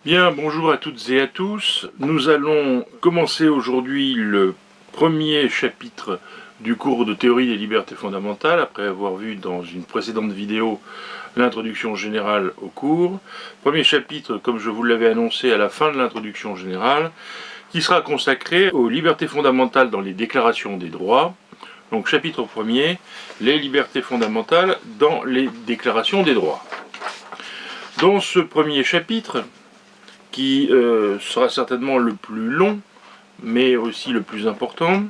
Bien, bonjour à toutes et à tous. Nous allons commencer aujourd'hui le premier chapitre du cours de théorie des libertés fondamentales, après avoir vu dans une précédente vidéo l'introduction générale au cours. Premier chapitre, comme je vous l'avais annoncé à la fin de l'introduction générale, qui sera consacré aux libertés fondamentales dans les déclarations des droits. Donc chapitre premier, les libertés fondamentales dans les déclarations des droits. Dans ce premier chapitre, qui sera certainement le plus long, mais aussi le plus important.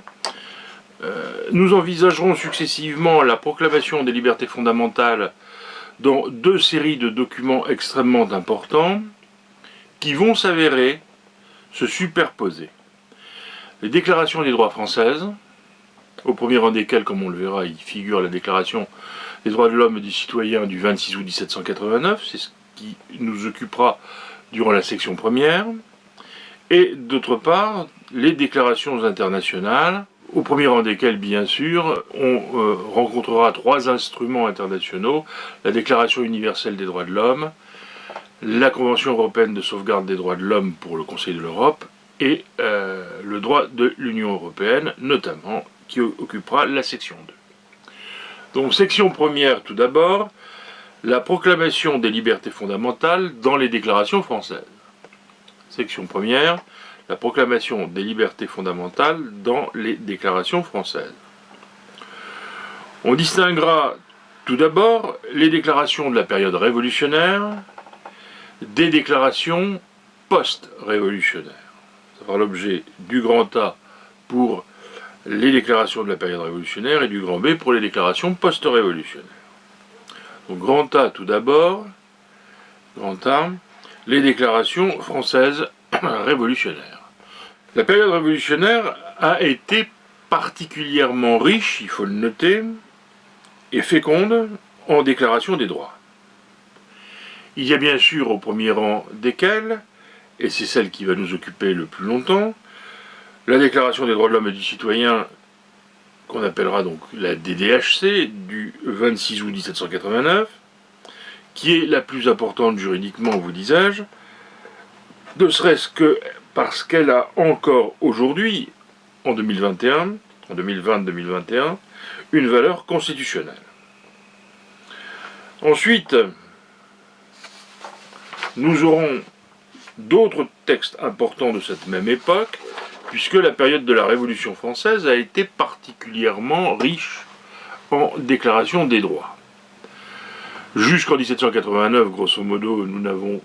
Nous envisagerons successivement la proclamation des libertés fondamentales dans deux séries de documents extrêmement importants qui vont s'avérer se superposer. Les déclarations des droits françaises, au premier rang desquelles, comme on le verra, il figure la déclaration des droits de l'homme et du citoyen du 26 août 1789, c'est ce qui nous occupera durant la section première, et d'autre part, les déclarations internationales, au premier rang desquelles, bien sûr, on rencontrera trois instruments internationaux, la Déclaration universelle des droits de l'homme, la Convention européenne de sauvegarde des droits de l'homme pour le Conseil de l'Europe, et le droit de l'Union européenne, notamment, qui occupera la section 2. Donc, section première tout d'abord, la proclamation des libertés fondamentales dans les déclarations françaises. Section première, la proclamation des libertés fondamentales dans les déclarations françaises. On distinguera tout d'abord les déclarations de la période révolutionnaire des déclarations post-révolutionnaires. Ça fera l'objet du grand A pour les déclarations de la période révolutionnaire et du grand B pour les déclarations post-révolutionnaires. Donc grand A tout d'abord, grand A, les déclarations françaises révolutionnaires. La période révolutionnaire a été particulièrement riche, il faut le noter, et féconde en déclarations des droits. Il y a bien sûr au premier rang desquelles, et c'est celle qui va nous occuper le plus longtemps, la Déclaration des droits de l'homme et du citoyen, qu'on appellera donc la DDHC, du 26 août 1789, qui est la plus importante juridiquement, vous disais-je, ne serait-ce que parce qu'elle a encore aujourd'hui, en 2020-2021, une valeur constitutionnelle. Ensuite, nous aurons d'autres textes importants de cette même époque, puisque la période de la Révolution française a été particulièrement riche en déclarations des droits. Jusqu'en 1789, grosso modo, nous n'avons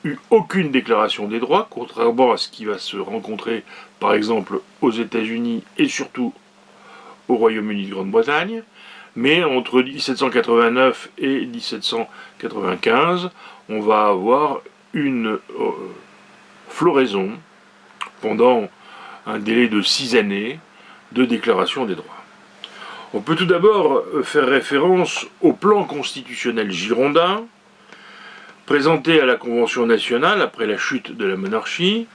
eu aucune déclaration des droits, contrairement à ce qui va se rencontrer, par exemple, aux États-Unis et surtout au Royaume-Uni de Grande-Bretagne. Mais entre 1789 et 1795, on va avoir une floraison pendant un délai de 6 années de déclaration des droits. On peut tout d'abord faire référence au plan constitutionnel girondin, présenté à la Convention nationale après la chute de la monarchie,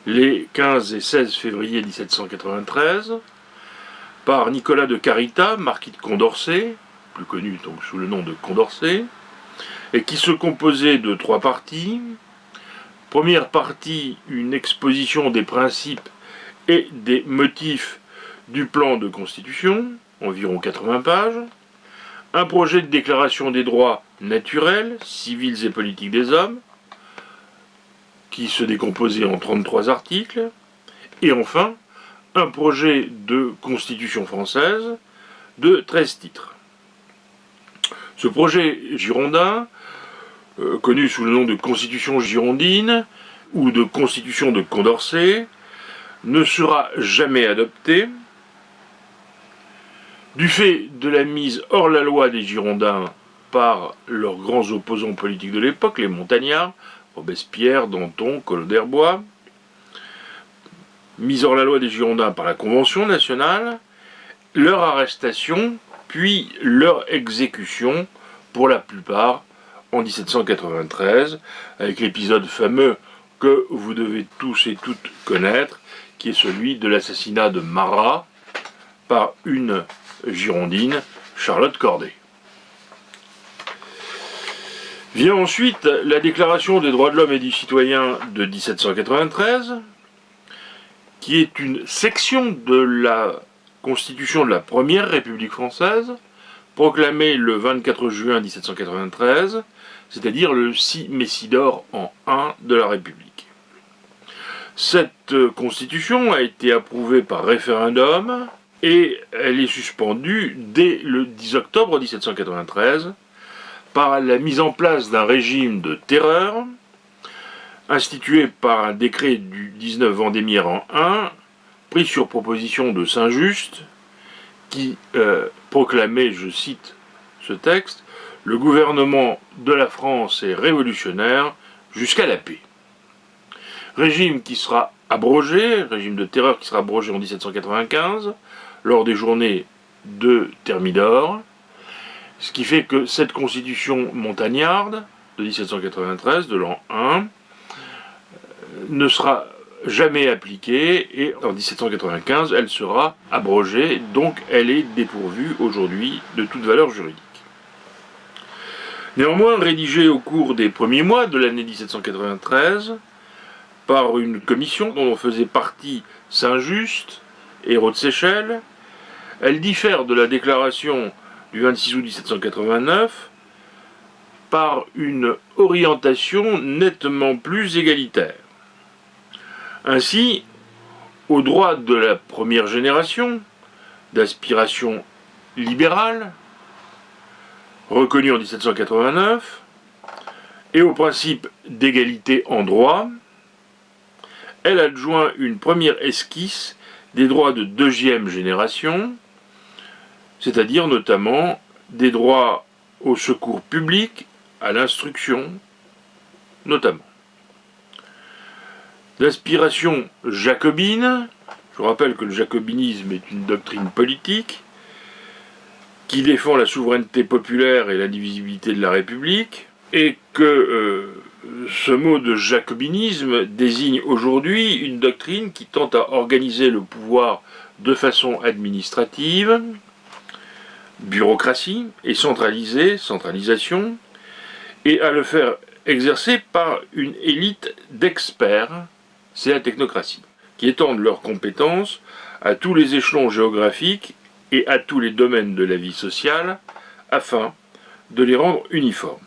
les 15 et 16 février 1793, par Nicolas de Carita, marquis de Condorcet, plus connu donc sous le nom de Condorcet, et qui se composait de 3 parties. Première partie, une exposition des principes et des motifs du plan de constitution, environ 80 pages. Un projet de déclaration des droits naturels, civils et politiques des hommes, qui se décomposait en 33 articles. Et enfin, un projet de constitution française de 13 titres. Ce projet girondin, connu sous le nom de Constitution girondine ou de Constitution de Condorcet, ne sera jamais adopté du fait de la mise hors la loi des Girondins par leurs grands opposants politiques de l'époque, les montagnards, Robespierre, Danton, Collot d'Herbois, mise hors la loi des Girondins par la Convention nationale, leur arrestation, puis leur exécution, pour la plupart en 1793, avec l'épisode fameux que vous devez tous et toutes connaître, qui est celui de l'assassinat de Marat par une girondine, Charlotte Corday. Vient ensuite la Déclaration des droits de l'homme et du citoyen de 1793, qui est une section de la Constitution de la Première République française, proclamée le 24 juin 1793, c'est-à-dire le 6 Messidor en 1 de la République. Cette constitution a été approuvée par référendum et elle est suspendue dès le 10 octobre 1793 par la mise en place d'un régime de terreur institué par un décret du 19 Vendémiaire en 1, pris sur proposition de Saint-Just, qui proclamait, je cite ce texte, « Le gouvernement de la France est révolutionnaire jusqu'à la paix ». Régime qui sera abrogé, régime de terreur qui sera abrogé en 1795, lors des journées de Thermidor, ce qui fait que cette constitution montagnarde de 1793, de l'an 1, ne sera jamais appliquée et en 1795 elle sera abrogée, donc elle est dépourvue aujourd'hui de toute valeur juridique. Néanmoins, rédigée au cours des premiers mois de l'année 1793 par une commission dont faisait partie Saint-Just et Rod-Séchel, elle diffère de la déclaration du 26 août 1789 par une orientation nettement plus égalitaire. Ainsi, aux droits de la première génération, d'aspiration libérale, reconnue en 1789, et au principe d'égalité en droit, elle adjoint une première esquisse des droits de deuxième génération, c'est-à-dire notamment des droits au secours public, à l'instruction, notamment. D'inspiration jacobine, je rappelle que le jacobinisme est une doctrine politique qui défend la souveraineté populaire et l'indivisibilité de la République, et que ce mot de jacobinisme désigne aujourd'hui une doctrine qui tente à organiser le pouvoir de façon administrative, bureaucratie, et centralisation, et à le faire exercer par une élite d'experts, c'est la technocratie, qui étendent leurs compétences à tous les échelons géographiques et à tous les domaines de la vie sociale, afin de les rendre uniformes.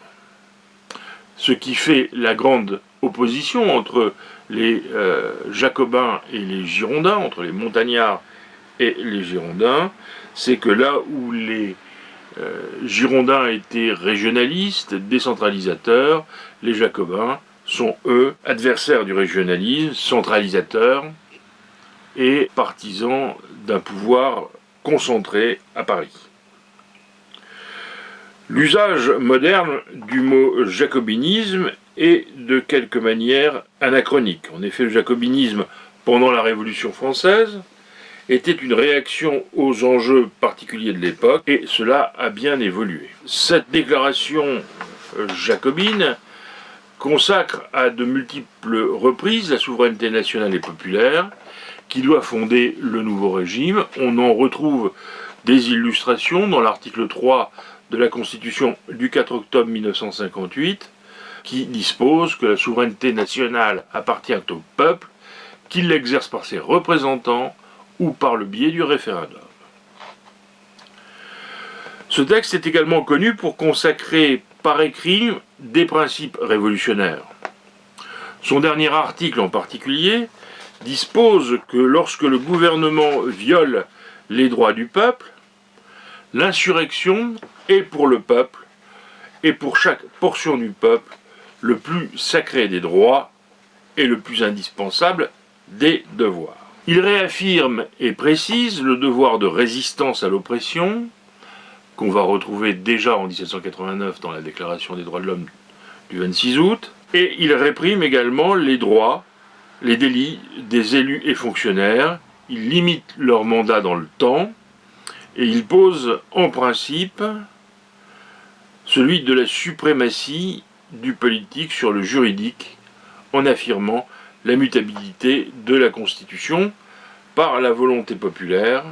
Ce qui fait la grande opposition entre les Jacobins et les Girondins, entre les montagnards et les Girondins, c'est que là où les Girondins étaient régionalistes, décentralisateurs, les Jacobins sont, eux, adversaires du régionalisme, centralisateurs et partisans d'un pouvoir concentré à Paris. L'usage moderne du mot jacobinisme est de quelque manière anachronique. En effet, le jacobinisme, pendant la Révolution française, était une réaction aux enjeux particuliers de l'époque, et cela a bien évolué. Cette déclaration jacobine consacre à de multiples reprises la souveraineté nationale et populaire, qui doit fonder le nouveau régime. On en retrouve des illustrations dans l'article 3 de la Constitution du 4 octobre 1958, qui dispose que la souveraineté nationale appartient au peuple, qu'il l'exerce par ses représentants ou par le biais du référendum. Ce texte est également connu pour consacrer par écrit des principes révolutionnaires. Son dernier article en particulier dispose que lorsque le gouvernement viole les droits du peuple, l'insurrection est pour le peuple et pour chaque portion du peuple le plus sacré des droits et le plus indispensable des devoirs. Il réaffirme et précise le devoir de résistance à l'oppression, qu'on va retrouver déjà en 1789 dans la Déclaration des droits de l'homme du 26 août, et il réprime également les droits, les délits des élus et fonctionnaires, il limite leur mandat dans le temps, et il pose en principe celui de la suprématie du politique sur le juridique, en affirmant la mutabilité de la Constitution par la volonté populaire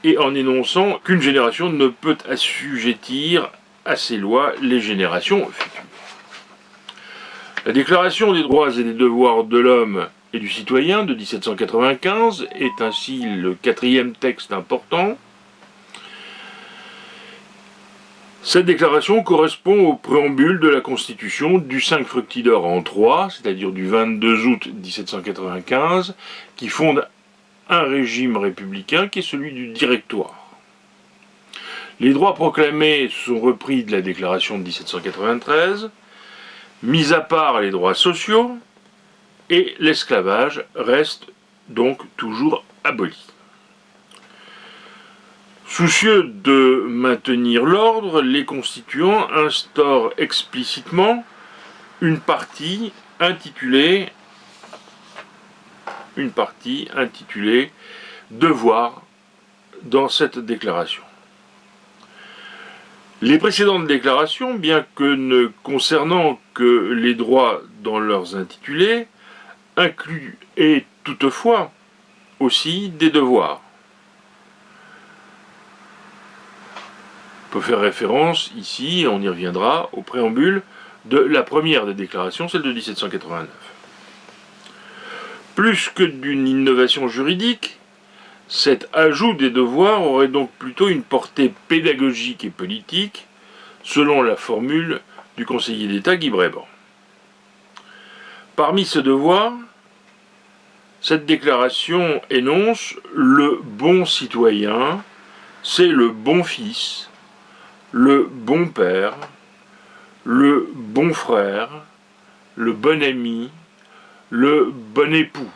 et en énonçant qu'une génération ne peut assujettir à ses lois les générations futures. La Déclaration des droits et des devoirs de l'homme et du citoyen de 1795 est ainsi le quatrième texte important. Cette déclaration correspond au préambule de la Constitution du 5 Fructidor en 3, c'est-à-dire du 22 août 1795, qui fonde un régime républicain qui est celui du Directoire. Les droits proclamés sont repris de la Déclaration de 1793, mis à part les droits sociaux, et l'esclavage reste donc toujours aboli. Soucieux de maintenir l'ordre, les constituants instaurent explicitement une partie intitulée « Devoir » dans cette déclaration. Les précédentes déclarations, bien que ne concernant que les droits dans leurs intitulés, incluaient toutefois aussi des devoirs. On peut faire référence ici, on y reviendra, au préambule de la première des déclarations, celle de 1789. Plus que d'une innovation juridique, cet ajout des devoirs aurait donc plutôt une portée pédagogique et politique, selon la formule du conseiller d'État Guy Bréban. Parmi ces devoirs, cette déclaration énonce le bon citoyen, c'est le bon fils, le bon père, le bon frère, le bon ami, le bon époux.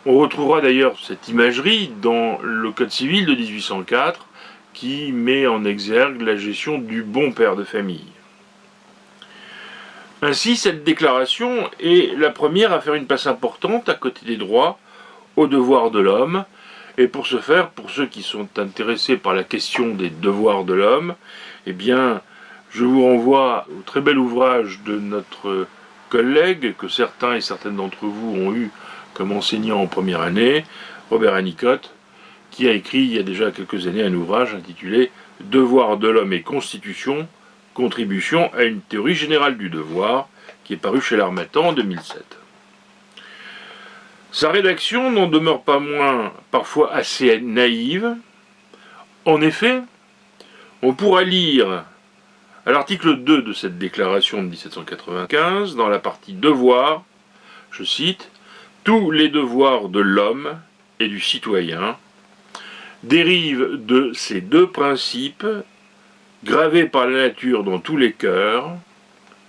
On retrouvera d'ailleurs cette imagerie dans le Code civil de 1804 qui met en exergue la gestion du bon père de famille. Ainsi, cette déclaration est la première à faire une place importante à côté des droits aux devoirs de l'homme. Et pour ce faire, pour ceux qui sont intéressés par la question des devoirs de l'homme, eh bien, je vous renvoie au très bel ouvrage de notre collègue, que certains et certaines d'entre vous ont eu comme enseignant en première année, Robert Hannicott, qui a écrit il y a déjà quelques années un ouvrage intitulé « Devoirs de l'homme et Constitution, contribution à une théorie générale du devoir », qui est paru chez l'Harmattan en 2007. Sa rédaction n'en demeure pas moins parfois assez naïve. En effet, on pourra lire à l'article 2 de cette déclaration de 1795, dans la partie devoirs, je cite, « Tous les devoirs de l'homme et du citoyen dérivent de ces deux principes gravés par la nature dans tous les cœurs,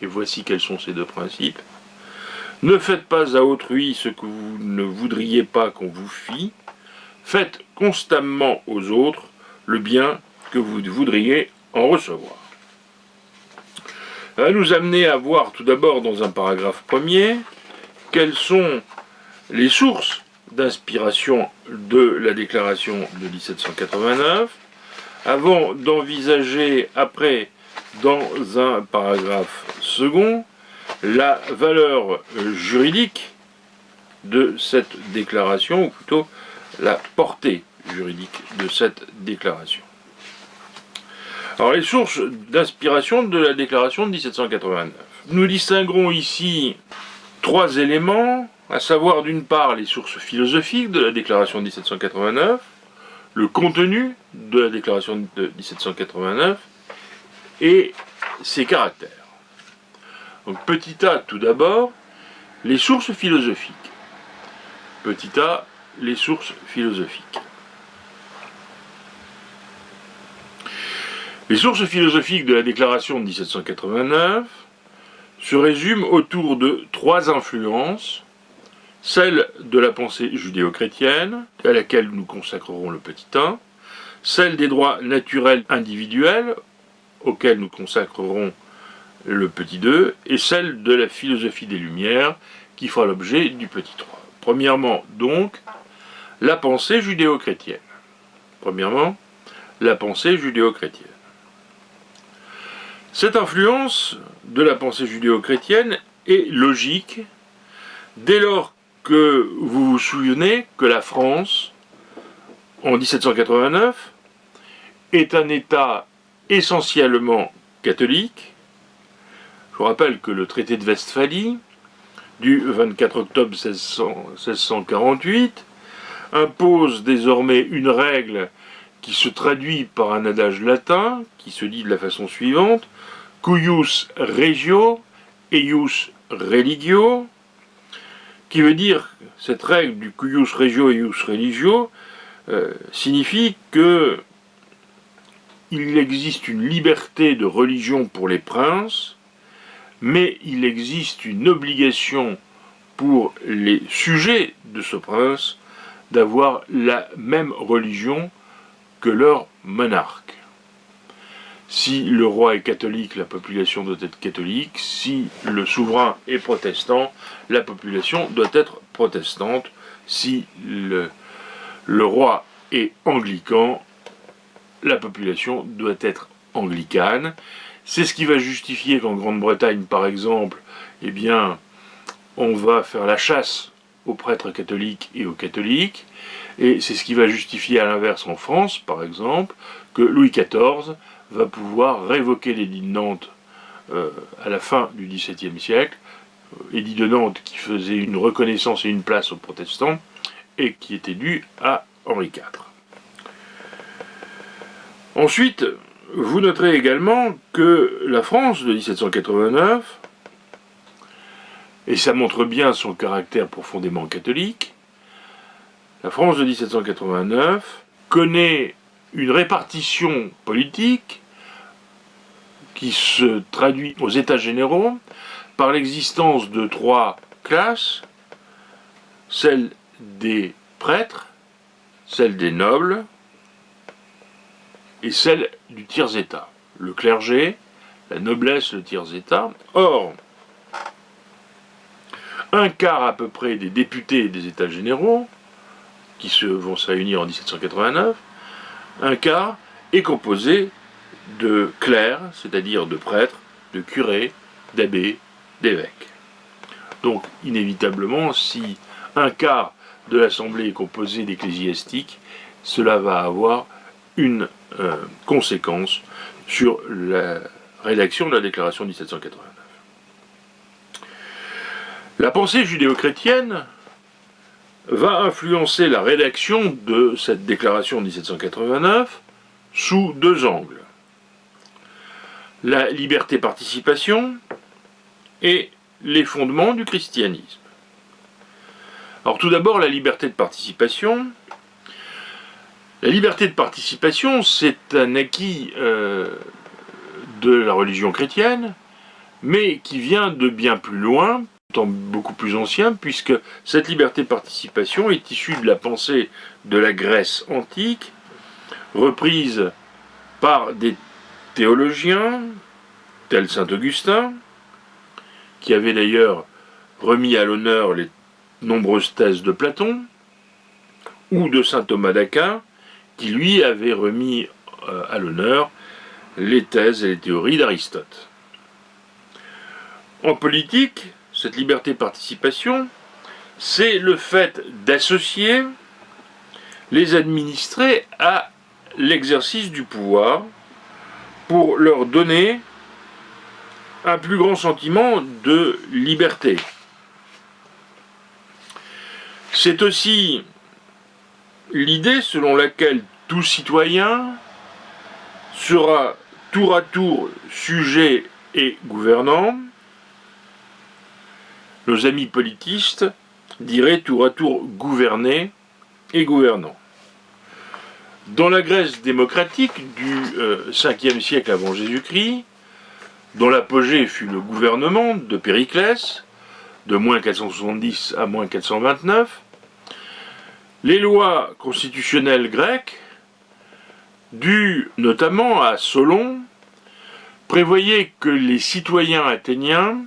et voici quels sont ces deux principes. Ne faites pas à autrui ce que vous ne voudriez pas qu'on vous fît, faites constamment aux autres le bien que vous voudriez en recevoir. » Ça va nous amener à voir tout d'abord dans un paragraphe premier quelles sont les sources d'inspiration de la déclaration de 1789, avant d'envisager après, dans un paragraphe second, la valeur juridique de cette déclaration, ou plutôt la portée juridique de cette déclaration. Alors, les sources d'inspiration de la déclaration de 1789. Nous distinguerons ici trois éléments, à savoir d'une part les sources philosophiques de la déclaration de 1789, le contenu de la déclaration de 1789 et ses caractères. Donc petit a tout d'abord, les sources philosophiques. Petit a, les sources philosophiques. Les sources philosophiques de la déclaration de 1789 se résument autour de trois influences, celle de la pensée judéo-chrétienne, à laquelle nous consacrerons le petit 1, celle des droits naturels individuels, auxquels nous consacrerons le petit 2, et celle de la philosophie des Lumières, qui fera l'objet du petit 3. Premièrement, donc, la pensée judéo-chrétienne. Premièrement, la pensée judéo-chrétienne. Cette influence de la pensée judéo-chrétienne est logique dès lors que vous vous souvenez que la France, en 1789, est un État essentiellement catholique. Je vous rappelle que le traité de Westphalie, du 24 octobre 1648, impose désormais une règle qui se traduit par un adage latin, qui se dit de la façon suivante, cuius regio eius religio, qui veut dire, cette règle du cuius regio eius religio, signifie que il existe une liberté de religion pour les princes, mais il existe une obligation pour les sujets de ce prince d'avoir la même religion que leur monarque. Si le roi est catholique, la population doit être catholique. Si le souverain est protestant, la population doit être protestante. Si le roi est anglican, la population doit être anglicane. C'est ce qui va justifier qu'en Grande-Bretagne, par exemple, eh bien, on va faire la chasse aux prêtres catholiques et aux catholiques. Et c'est ce qui va justifier à l'inverse en France, par exemple, que Louis XIV va pouvoir révoquer l'édit de Nantes à la fin du XVIIe siècle, édit de Nantes qui faisait une reconnaissance et une place aux protestants, et qui était dû à Henri IV. Ensuite, vous noterez également que la France de 1789, et ça montre bien son caractère profondément catholique, la France de 1789 connaît une répartition politique qui se traduit aux États généraux par l'existence de trois classes, celle des prêtres, celle des nobles et celle du tiers-état, le clergé, la noblesse, le tiers-état. Or, un quart à peu près des députés des États généraux, qui vont se réunir en 1789, un quart est composé de clercs, c'est-à-dire de prêtres, de curés, d'abbés, d'évêques. Donc, inévitablement, si un quart de l'Assemblée est composé d'ecclésiastiques, cela va avoir une conséquence sur la rédaction de la déclaration de 1789. La pensée judéo-chrétienne va influencer la rédaction de cette déclaration de 1789 sous deux angles. La liberté-participation et les fondements du christianisme. Alors tout d'abord, la liberté de participation. La liberté de participation, c'est un acquis de la religion chrétienne, mais qui vient de bien plus loin, temps beaucoup plus ancien, puisque cette liberté de participation est issue de la pensée de la Grèce antique, reprise par des théologiens, tels saint Augustin, qui avait d'ailleurs remis à l'honneur les nombreuses thèses de Platon, ou de saint Thomas d'Aquin, qui lui avait remis à l'honneur les thèses et les théories d'Aristote. En politique, cette liberté de participation, c'est le fait d'associer les administrés à l'exercice du pouvoir pour leur donner un plus grand sentiment de liberté. C'est aussi l'idée selon laquelle tout citoyen sera tour à tour sujet et gouvernant. Nos amis politistes diraient tour à tour gouverné et gouvernant. Dans la Grèce démocratique du 5e siècle avant Jésus-Christ, dont l'apogée fut le gouvernement de Périclès, de moins 470 à moins 429, les lois constitutionnelles grecques, dues notamment à Solon, prévoyaient que les citoyens athéniens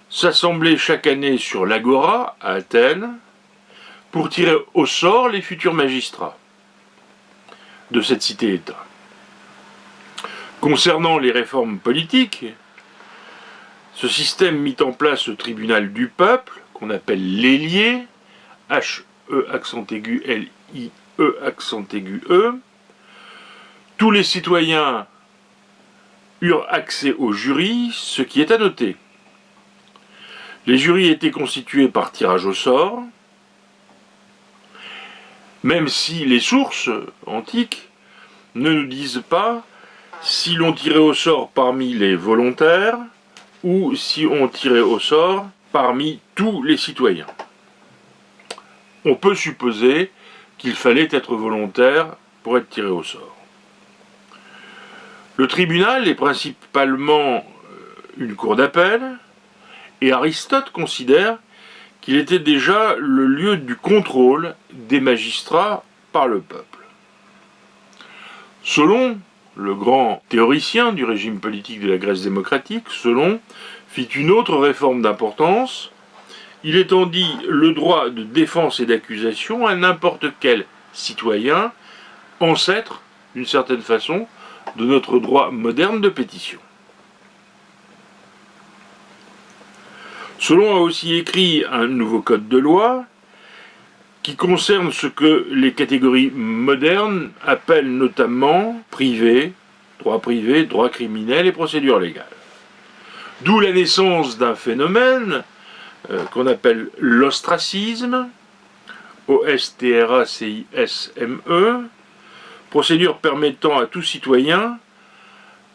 s'assemblaient chaque année sur l'Agora, à Athènes, pour tirer au sort les futurs magistrats de cette cité-État. Concernant les réformes politiques, ce système mit en place le tribunal du peuple, qu'on appelle l'Élié, H-E accent aigu L-I-E accent aigu E. Tous les citoyens eurent accès aux jurys, ce qui est à noter. Les jurys étaient constitués par tirage au sort, même si les sources antiques ne nous disent pas si l'on tirait au sort parmi les volontaires ou si on tirait au sort parmi tous les citoyens. On peut supposer qu'il fallait être volontaire pour être tiré au sort. Le tribunal est principalement une cour d'appel, et Aristote considère qu'il était déjà le lieu du contrôle des magistrats par le peuple. Selon le grand théoricien du régime politique de la Grèce démocratique, Solon, fit une autre réforme d'importance. Il étendit le droit de défense et d'accusation à n'importe quel citoyen, ancêtre, d'une certaine façon, de notre droit moderne de pétition. Solon a aussi écrit un nouveau code de loi qui concerne ce que les catégories modernes appellent notamment privé, droit criminel et procédure légale. D'où la naissance d'un phénomène qu'on appelle l'ostracisme, O-S-T-R-A-C-I-S-M-E, procédure permettant à tout citoyen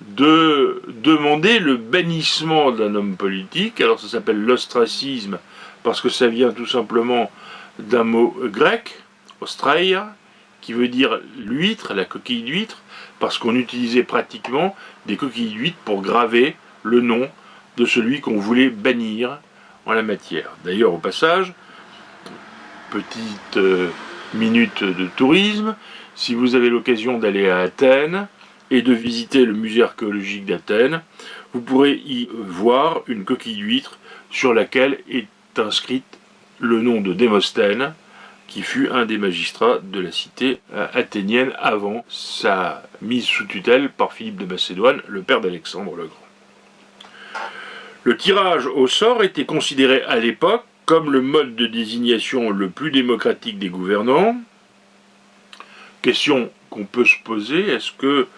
de demander le bannissement d'un homme politique. Alors ça s'appelle l'ostracisme parce que ça vient tout simplement d'un mot grec, ostraia, qui veut dire l'huître, la coquille d'huître, parce qu'on utilisait pratiquement des coquilles d'huître pour graver le nom de celui qu'on voulait bannir en la matière. D'ailleurs, au passage, petite minute de tourisme, si vous avez l'occasion d'aller à Athènes et de visiter le musée archéologique d'Athènes, vous pourrez y voir une coquille d'huître sur laquelle est inscrite le nom de Démosthène, qui fut un des magistrats de la cité athénienne avant sa mise sous tutelle par Philippe de Macédoine, le père d'Alexandre le Grand. Le tirage au sort était considéré à l'époque comme le mode de désignation le plus démocratique des gouvernants. Question qu'on peut se poser, est-ce que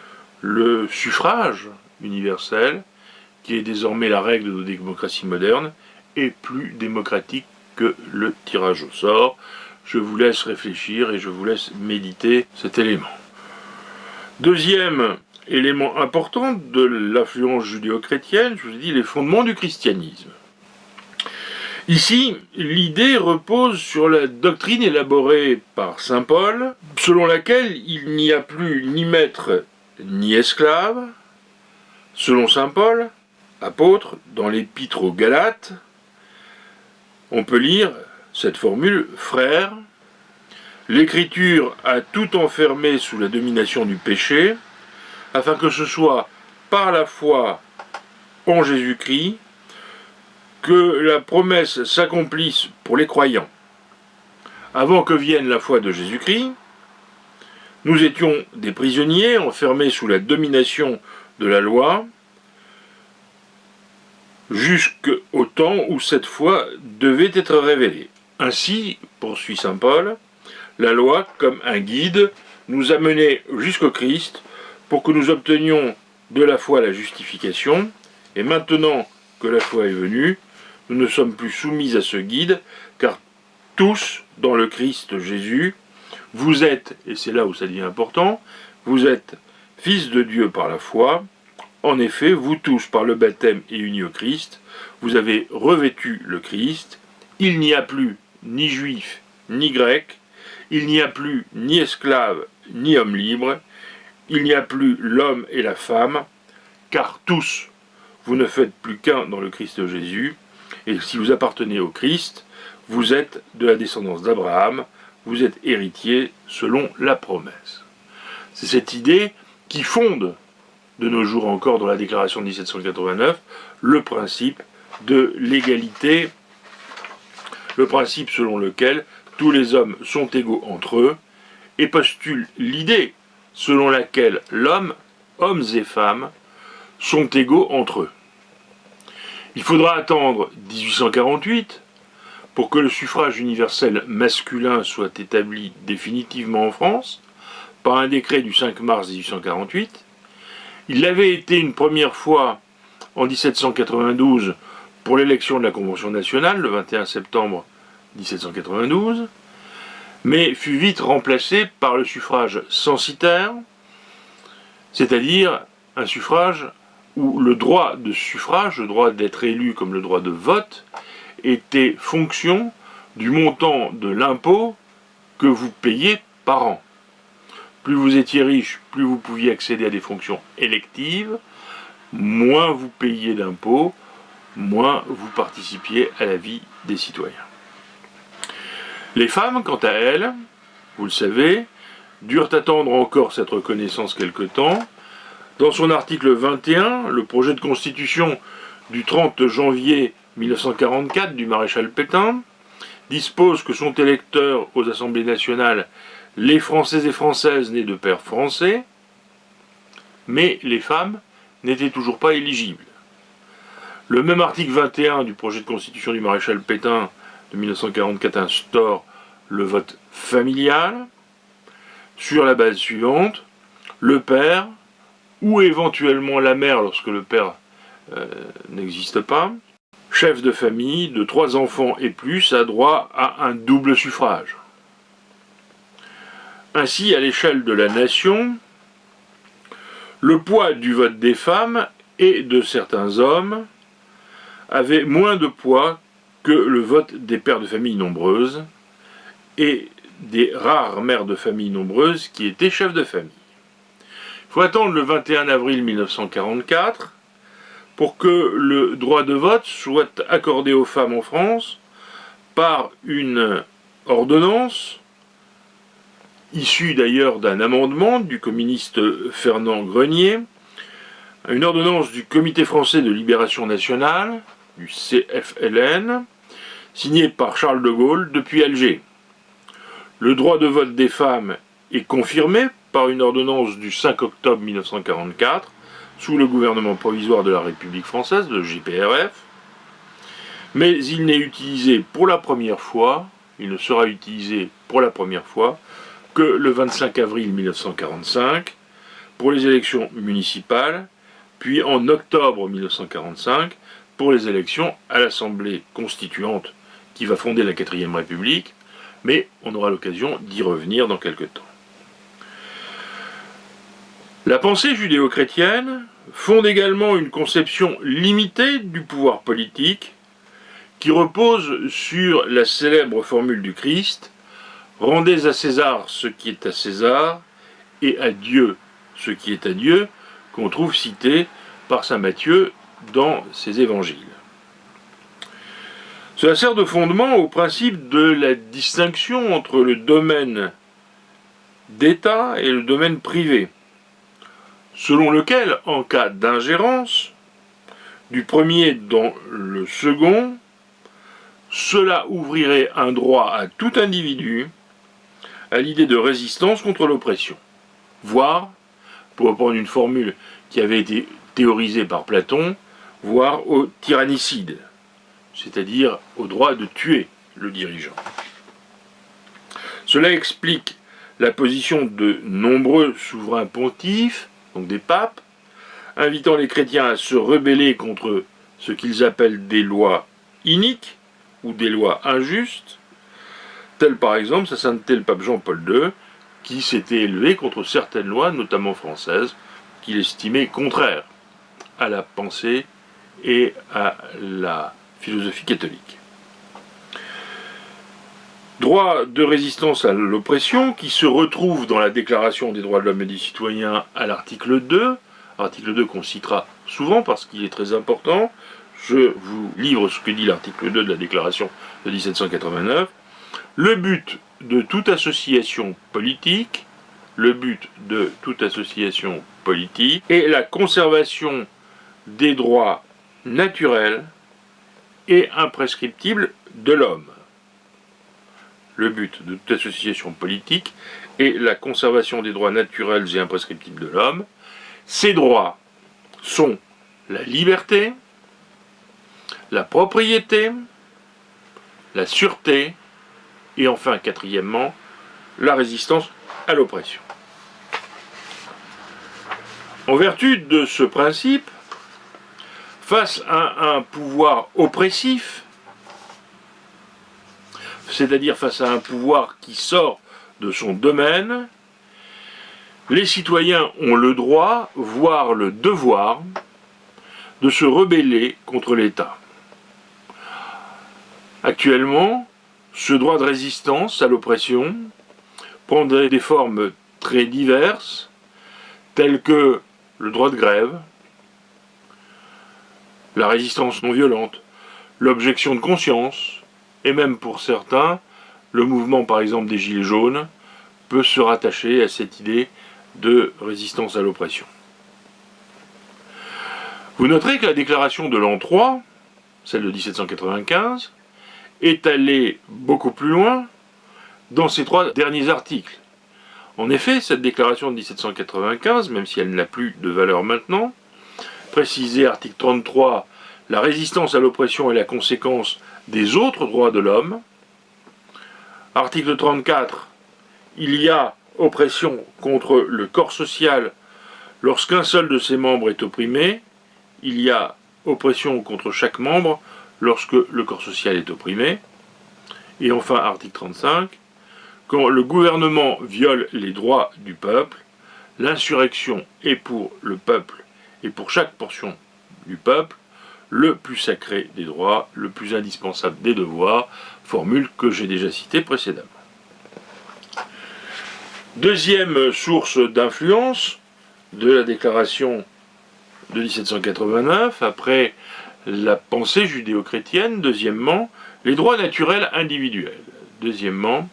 le suffrage universel, qui est désormais la règle de nos démocraties modernes, est plus démocratique que le tirage au sort? Je vous laisse réfléchir et je vous laisse méditer cet élément. Deuxième élément important de l'influence judéo-chrétienne, je vous ai dit les fondements du christianisme. Ici, l'idée repose sur la doctrine élaborée par saint Paul, selon laquelle il n'y a plus ni maître ni esclave. Selon saint Paul, apôtre, dans l'épître aux Galates, on peut lire cette formule: frères, l'Écriture a tout enfermé sous la domination du péché, afin que ce soit par la foi en Jésus-Christ que la promesse s'accomplisse pour les croyants. Avant que vienne la foi de Jésus-Christ, nous étions des prisonniers enfermés sous la domination de la loi, jusqu'au temps où cette foi devait être révélée. Ainsi, poursuit saint Paul, la loi, comme un guide, nous a menés jusqu'au Christ pour que nous obtenions de la foi la justification, et maintenant que la foi est venue, nous ne sommes plus soumis à ce guide, car tous, dans le Christ Jésus, vous êtes, et c'est là où ça devient important, vous êtes fils de Dieu par la foi. En effet, vous tous, par le baptême et unis au Christ, vous avez revêtu le Christ. Il n'y a plus ni juif, ni grec, il n'y a plus ni esclave, ni homme libre, il n'y a plus l'homme et la femme, car tous, vous ne faites plus qu'un dans le Christ Jésus, et si vous appartenez au Christ, vous êtes de la descendance d'Abraham, vous êtes héritier selon la promesse. C'est cette idée qui fonde, de nos jours encore dans la déclaration de 1789, le principe de l'égalité, le principe selon lequel tous les hommes sont égaux entre eux, et postule l'idée selon laquelle l'homme, hommes et femmes, sont égaux entre eux. Il faudra attendre 1848 pour que le suffrage universel masculin soit établi définitivement en France, par un décret du 5 mars 1848, Il l'avait été une première fois en 1792 pour l'élection de la Convention nationale, le 21 septembre 1792, mais fut vite remplacé par le suffrage censitaire, c'est-à-dire un suffrage où le droit de suffrage, le droit d'être élu comme le droit de vote, était fonction du montant de l'impôt que vous payez par an. Plus vous étiez riche, plus vous pouviez accéder à des fonctions électives, moins vous payiez d'impôts, moins vous participiez à la vie des citoyens. Les femmes, quant à elles, vous le savez, durent attendre encore cette reconnaissance quelque temps. Dans son article 21, le projet de constitution du 30 janvier 1944 du maréchal Pétain dispose que sont électeurs aux assemblées nationales les Français et Françaises nés de pères français, mais les femmes n'étaient toujours pas éligibles. Le même article 21 du projet de constitution du maréchal Pétain de 1944 instaure le vote familial sur la base suivante: le père, ou éventuellement la mère lorsque le père n'existe pas, chef de famille de 3 enfants et plus, a droit à un double suffrage. Ainsi, à l'échelle de la nation, le poids du vote des femmes et de certains hommes avait moins de poids que le vote des pères de famille nombreuses et des rares mères de famille nombreuses qui étaient chefs de famille. Il faut attendre le 21 avril 1944 pour que le droit de vote soit accordé aux femmes en France par une ordonnance, issue d'ailleurs d'un amendement du communiste Fernand Grenier, une ordonnance du Comité français de libération nationale, du CFLN, signée par Charles de Gaulle depuis Alger. Le droit de vote des femmes est confirmé par une ordonnance du 5 octobre 1944, sous le gouvernement provisoire de la République française, le JPRF, mais il n'est utilisé pour la première fois, il ne sera utilisé pour la première fois que le 25 avril 1945 pour les élections municipales, puis en octobre 1945 pour les élections à l'Assemblée constituante qui va fonder la 4ème République, mais on aura l'occasion d'y revenir dans quelque temps. La pensée judéo-chrétienne fonde également une conception limitée du pouvoir politique qui repose sur la célèbre formule du Christ: « Rendez à César ce qui est à César et à Dieu ce qui est à Dieu », qu'on trouve cité par saint Matthieu dans ses évangiles. Cela sert de fondement au principe de la distinction entre le domaine d'État et le domaine privé, selon lequel, en cas d'ingérence du premier dans le second, cela ouvrirait un droit à tout individu à l'idée de résistance contre l'oppression, voire, pour reprendre une formule qui avait été théorisée par Platon, voire au tyrannicide, c'est-à-dire au droit de tuer le dirigeant. Cela explique la position de nombreux souverains pontifes, donc des papes, invitant les chrétiens à se rebeller contre ce qu'ils appellent des lois iniques ou des lois injustes, telles par exemple sa sainteté le pape Jean-Paul II, qui s'était élevé contre certaines lois, notamment françaises, qu'il estimait contraires à la pensée et à la philosophie catholique. Droit de résistance à l'oppression qui se retrouve dans la Déclaration des droits de l'homme et du citoyen à l'article 2, article 2 qu'on citera souvent parce qu'il est très important. Je vous livre ce que dit l'article 2 de la Déclaration de 1789. Le but de toute association politique, est la conservation des droits naturels et imprescriptibles de l'homme. Le but de toute association politique est la conservation des droits naturels et imprescriptibles de l'homme. Ces droits sont la liberté, la propriété, la sûreté et enfin, quatrièmement, la résistance à l'oppression. En vertu de ce principe, face à un pouvoir oppressif, c'est-à-dire face à un pouvoir qui sort de son domaine, les citoyens ont le droit, voire le devoir, de se rebeller contre l'État. Actuellement, ce droit de résistance à l'oppression prend des formes très diverses, telles que le droit de grève, la résistance non violente, l'objection de conscience, et même pour certains, le mouvement par exemple des Gilets jaunes peut se rattacher à cette idée de résistance à l'oppression. Vous noterez que la déclaration de l'an 3, celle de 1795, est allée beaucoup plus loin dans ces 3 derniers articles. En effet, cette déclaration de 1795, même si elle n'a plus de valeur maintenant, précisait, article 33, la résistance à l'oppression est la conséquence des autres droits de l'homme. Article 34, il y a oppression contre le corps social lorsqu'un seul de ses membres est opprimé. Il y a oppression contre chaque membre lorsque le corps social est opprimé. Et enfin, article 35, quand le gouvernement viole les droits du peuple, l'insurrection est pour le peuple et pour chaque portion du peuple le plus sacré des droits, le plus indispensable des devoirs, formule que j'ai déjà citée précédemment. Deuxième source d'influence de la déclaration de 1789, après la pensée judéo-chrétienne, deuxièmement, les droits naturels individuels. Deuxièmement,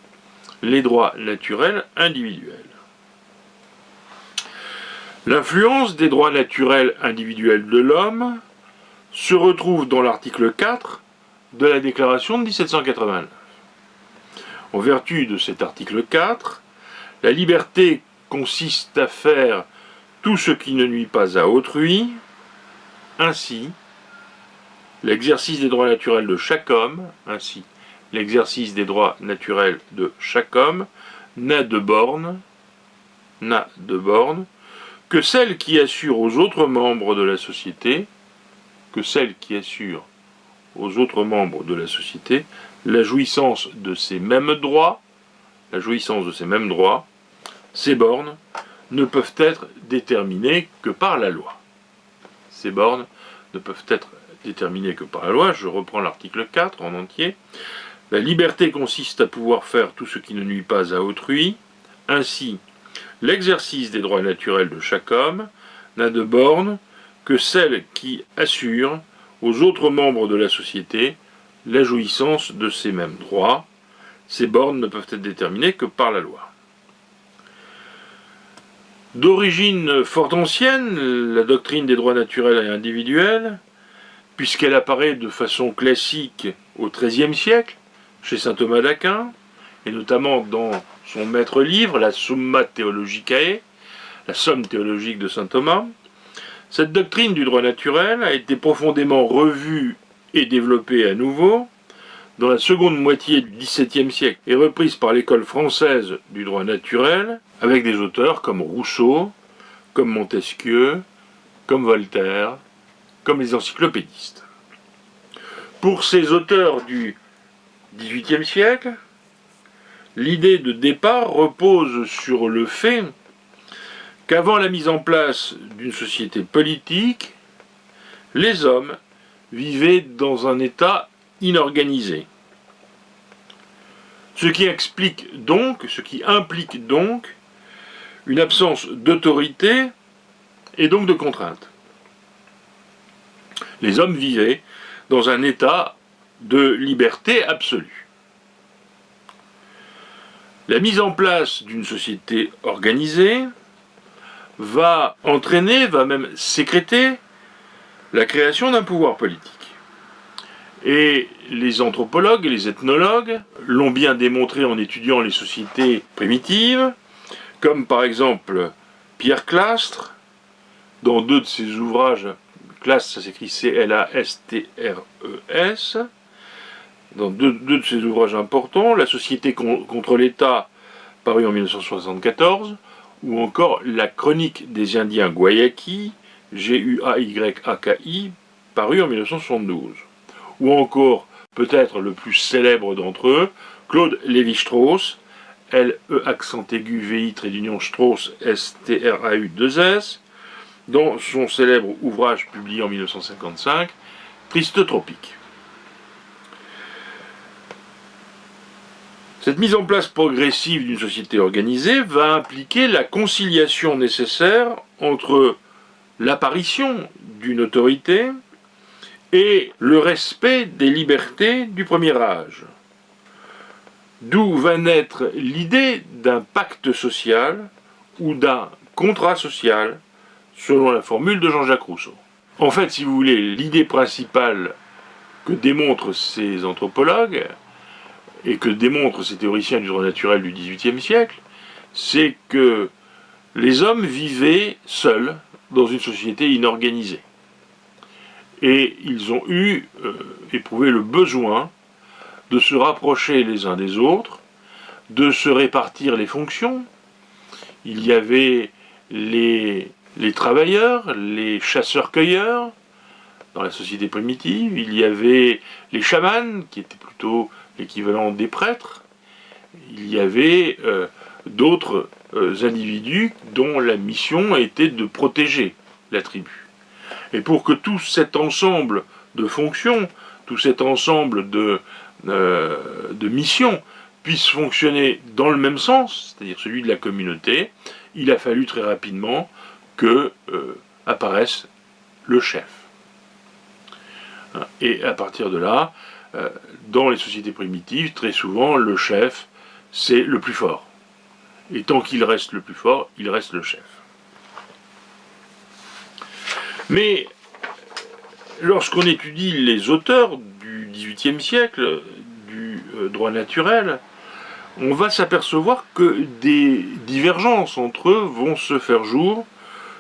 les droits naturels individuels. L'influence des droits naturels individuels de l'homme se retrouve dans l'article 4 de la déclaration de 1789. En vertu de cet article 4, la liberté consiste à faire tout ce qui ne nuit pas à autrui. Ainsi, l'exercice des droits naturels de chaque homme, n'a de borne que celle qui assure aux autres membres de la société, la jouissance de ces mêmes droits. Ces bornes ne peuvent être déterminées que par la loi. Je reprends l'article 4 en entier. La liberté consiste à pouvoir faire tout ce qui ne nuit pas à autrui. Ainsi, l'exercice des droits naturels de chaque homme n'a de borne que celle qui assure aux autres membres de la société la jouissance de ces mêmes droits. Ces bornes ne peuvent être déterminées que par la loi. D'origine fort ancienne, la doctrine des droits naturels et individuels, puisqu'elle apparaît de façon classique au XIIIe siècle, chez saint Thomas d'Aquin, et notamment dans son maître livre, la Summa Theologicae, la somme théologique de saint Thomas, cette doctrine du droit naturel a été profondément revue et développée à nouveau dans la seconde moitié du XVIIe siècle et reprise par l'école française du droit naturel, avec des auteurs comme Rousseau, comme Montesquieu, comme Voltaire, comme les encyclopédistes. Pour ces auteurs du XVIIIe siècle, l'idée de départ repose sur le fait qu'avant la mise en place d'une société politique, les hommes vivaient dans un état inorganisé. Ce qui implique donc une absence d'autorité et donc de contrainte. Les hommes vivaient dans un état de liberté absolue. La mise en place d'une société organisée va même sécréter la création d'un pouvoir politique. Et les anthropologues et les ethnologues l'ont bien démontré en étudiant les sociétés primitives, comme par exemple Pierre Clastres, dans 2 de ses ouvrages, Clastres, ça s'écrit C-L-A-S-T-R-E-S, dans deux de ses ouvrages importants, La société contre l'État, paru en 1974, ou encore la Chronique des Indiens Guayaki, Guayaki, paru en 1972. Ou encore, peut-être le plus célèbre d'entre eux, Claude Lévi-Strauss, L-E accent aigu VI trait d'union Strauss S-T-R-A-U-2-S, dans son célèbre ouvrage publié en 1955, Triste Tropique. Cette mise en place progressive d'une société organisée va impliquer la conciliation nécessaire entre l'apparition d'une autorité et le respect des libertés du premier âge. D'où va naître l'idée d'un pacte social ou d'un contrat social, selon la formule de Jean-Jacques Rousseau. En fait, si vous voulez, l'idée principale que démontrent ces anthropologues et que démontrent ces théoriciens du droit naturel du XVIIIe siècle, c'est que les hommes vivaient seuls dans une société inorganisée. Et ils ont éprouvé le besoin de se rapprocher les uns des autres, de se répartir les fonctions. Il y avait les travailleurs, les chasseurs-cueilleurs dans la société primitive, il y avait les chamans, qui étaient plutôt l'équivalent des prêtres, il y avait d'autres individus dont la mission était de protéger la tribu. Et pour que tout cet ensemble de fonctions, tout cet ensemble de missions puisse fonctionner dans le même sens, c'est-à-dire celui de la communauté, il a fallu très rapidement que apparaisse le chef. Et à partir de là, dans les sociétés primitives, très souvent, le chef, c'est le plus fort. Et tant qu'il reste le plus fort, il reste le chef. Mais lorsqu'on étudie les auteurs du XVIIIe siècle, du droit naturel, on va s'apercevoir que des divergences entre eux vont se faire jour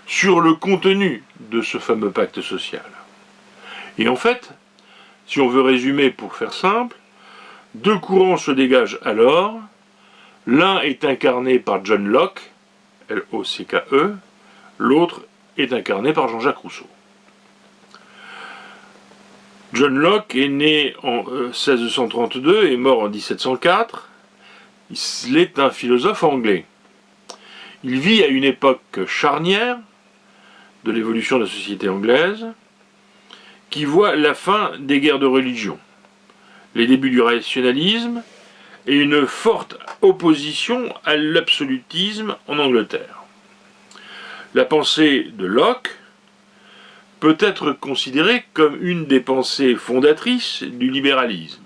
sur le contenu de ce fameux pacte social. Et en fait, si on veut résumer pour faire simple, deux courants se dégagent alors. L'un est incarné par John Locke, L-O-C-K-E, l'autre est incarné par Jean-Jacques Rousseau. John Locke est né en 1632 et mort en 1704. Il est un philosophe anglais. Il vit à une époque charnière de l'évolution de la société anglaise, qui voit la fin des guerres de religion, les débuts du rationalisme et une forte opposition à l'absolutisme en Angleterre. La pensée de Locke peut être considérée comme une des pensées fondatrices du libéralisme.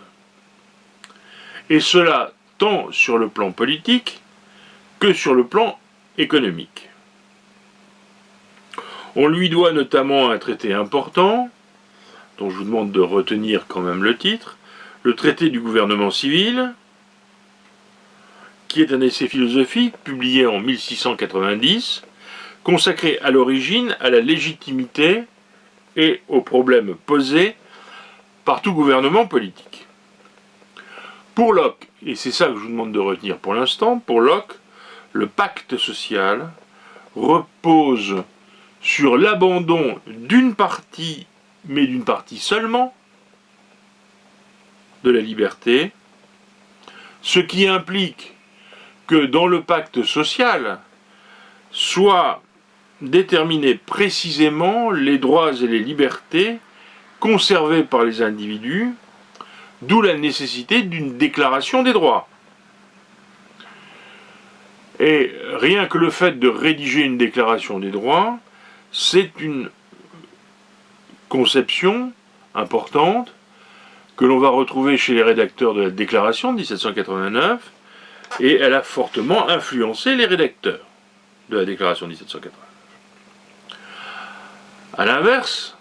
Et cela tant sur le plan politique que sur le plan économique. On lui doit notamment un traité important, dont je vous demande de retenir quand même le titre, le traité du gouvernement civil, qui est un essai philosophique publié en 1690, consacré à l'origine à la légitimité et aux problèmes posés par tout gouvernement politique. Pour Locke, et c'est ça que je vous demande de retenir pour l'instant, pour Locke, le pacte social repose sur l'abandon d'une partie, mais d'une partie seulement, de la liberté, ce qui implique que dans le pacte social soient déterminés précisément les droits et les libertés conservés par les individus, d'où la nécessité d'une déclaration des droits. Et rien que le fait de rédiger une déclaration des droits, c'est une conception importante que l'on va retrouver chez les rédacteurs de la Déclaration de 1789, et elle a fortement influencé les rédacteurs de la Déclaration de 1789. A l'inverse,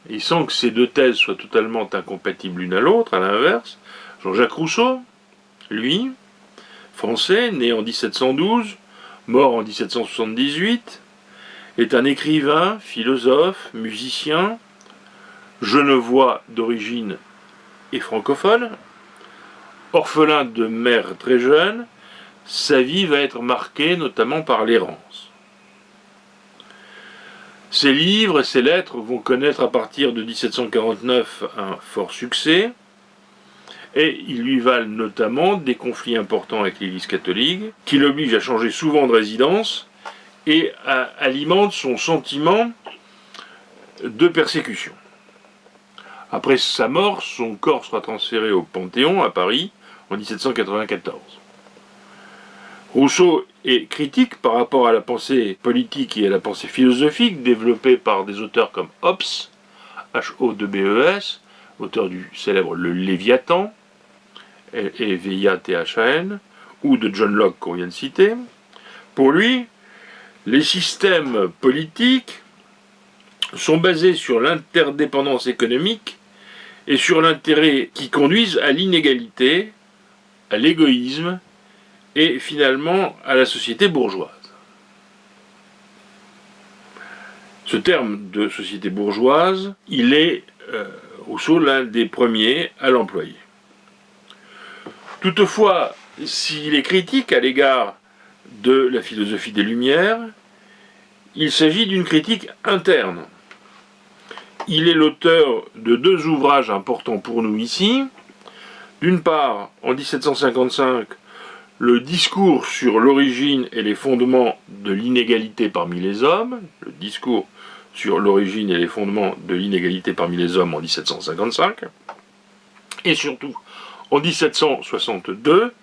et sans que ces deux thèses soient totalement incompatibles l'une à l'autre, à l'inverse, Jean-Jacques Rousseau, lui, français, né en 1712, mort en 1778, est un écrivain, philosophe, musicien, genevois d'origine et francophone, orphelin de mère très jeune. sa vie va être marquée notamment par l'errance. Ses livres et ses lettres vont connaître à partir de 1749 un fort succès, et ils lui valent notamment des conflits importants avec l'Église catholique, qui l'obligent à changer souvent de résidence et alimentent son sentiment de persécution. Après sa mort, son corps sera transféré au Panthéon à Paris en 1794. Rousseau est critique par rapport à la pensée politique et à la pensée philosophique développée par des auteurs comme Hobbes, H-O-B-E-S, auteur du célèbre Le Léviathan, L-E-V-I-A-T-H-A-N, ou de John Locke qu'on vient de citer. Pour lui, les systèmes politiques sont basés sur l'interdépendance économique et sur l'intérêt qui conduisent à l'inégalité, à l'égoïsme et finalement à la société bourgeoise. Ce terme de société bourgeoise, il est, Rousseau, l'un des premiers à l'employer. Toutefois, s'il est critique à l'égard de la philosophie des Lumières, il s'agit d'une critique interne. Il est l'auteur de deux ouvrages importants pour nous ici. D'une part, en 1755, le discours sur l'origine et les fondements de l'inégalité parmi les hommes, le discours sur l'origine et les fondements de l'inégalité parmi les hommes en 1755, et surtout en 1762,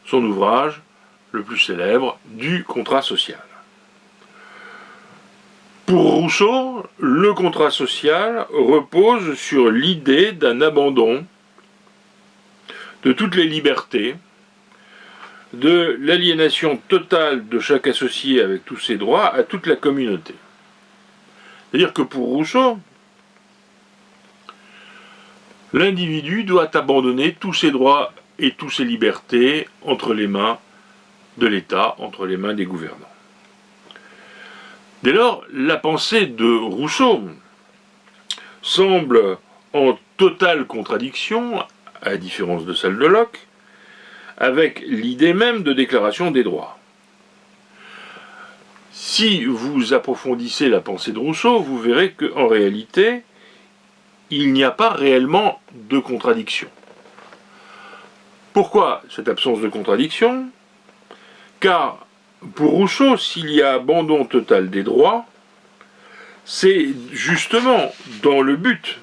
son ouvrage le plus célèbre, du contrat social. Pour Rousseau, le contrat social repose sur l'idée d'un abandon de toutes les libertés, de l'aliénation totale de chaque associé avec tous ses droits à toute la communauté. C'est-à-dire que pour Rousseau, l'individu doit abandonner tous ses droits et toutes ses libertés entre les mains de l'État, entre les mains des gouvernants. Dès lors, la pensée de Rousseau semble en totale contradiction, à la différence de celle de Locke, avec l'idée même de déclaration des droits. Si vous approfondissez la pensée de Rousseau, vous verrez qu'en réalité, il n'y a pas réellement de contradiction. Pourquoi cette absence de contradiction ? Car pour Rousseau, s'il y a abandon total des droits, c'est justement dans le but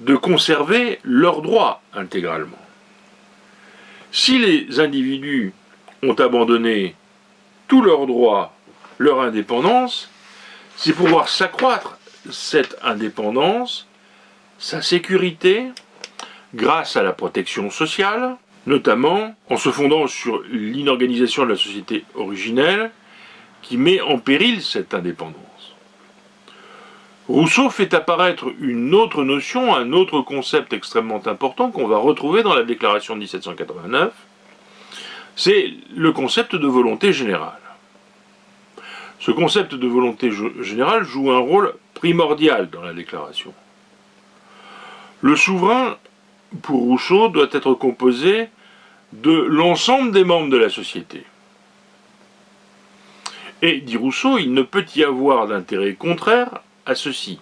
de conserver leurs droits intégralement. Si les individus ont abandonné tous leurs droits, leur indépendance, c'est pour pouvoir s'accroître cette indépendance, sa sécurité, grâce à la protection sociale, notamment en se fondant sur l'inorganisation de la société originelle qui met en péril cette indépendance. Rousseau fait apparaître une autre notion, un autre concept extrêmement important qu'on va retrouver dans la Déclaration de 1789, c'est le concept de volonté générale. Ce concept de volonté générale joue un rôle primordial dans la Déclaration. Le souverain, pour Rousseau, doit être composé de l'ensemble des membres de la société. Et, dit Rousseau, il ne peut y avoir d'intérêt contraire à ceci.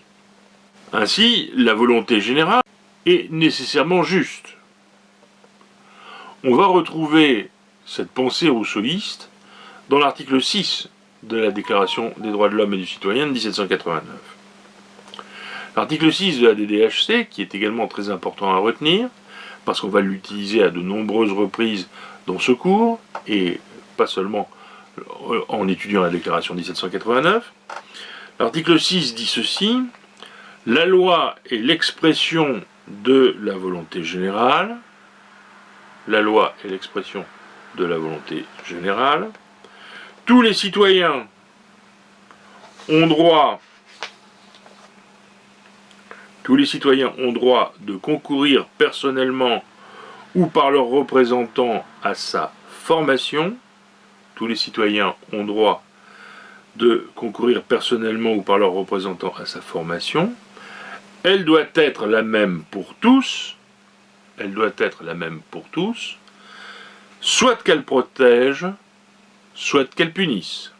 Ainsi, la volonté générale est nécessairement juste. On va retrouver cette pensée rousseauiste dans l'article 6 de la Déclaration des droits de l'homme et du citoyen de 1789. L'article 6 de la DDHC, qui est également très important à retenir, parce qu'on va l'utiliser à de nombreuses reprises dans ce cours, et pas seulement en étudiant la Déclaration de 1789. L'article 6 dit ceci: la loi est l'expression de la volonté générale. La loi est l'expression de la volonté générale. Tous les citoyens ont droit de concourir personnellement ou par leurs représentants à sa formation. Tous les citoyens ont droit de concourir personnellement ou par leurs représentants à sa formation. Elle doit être la même pour tous. Elle doit être la même pour tous. soit qu'elle protège, soit qu'elle punisse.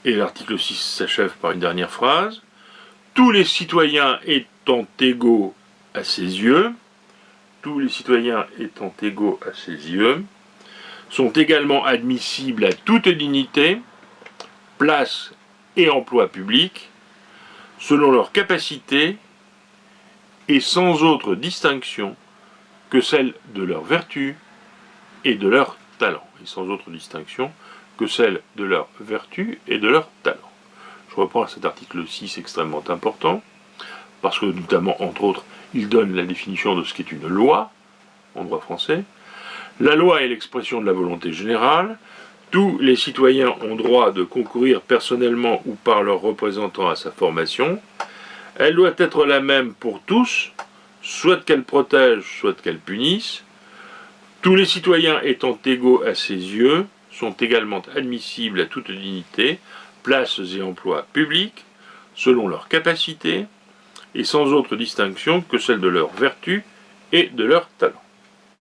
Et l'article 6 s'achève par une dernière phrase. Tous les citoyens étant égaux à ses yeux, tous les citoyens étant égaux à ses yeux, sont également admissibles à toute dignité, place et emploi public, selon leur capacité et sans autre distinction que celle de leur vertu et de leur talent. Et sans autre distinction que celle de leur vertu et de leur talent. Je reprends cet article 6 extrêmement important, parce que notamment, entre autres, il donne la définition de ce qu'est une loi, en droit français. La loi est l'expression de la volonté générale. Tous les citoyens ont droit de concourir personnellement ou par leurs représentants à sa formation. Elle doit être la même pour tous, soit qu'elle protège, soit qu'elle punisse. Tous les citoyens étant égaux à ses yeux sont également admissibles à toute dignité, places et emplois publics, selon leur capacité, et sans autre distinction que celle de leur vertu et de leur talent.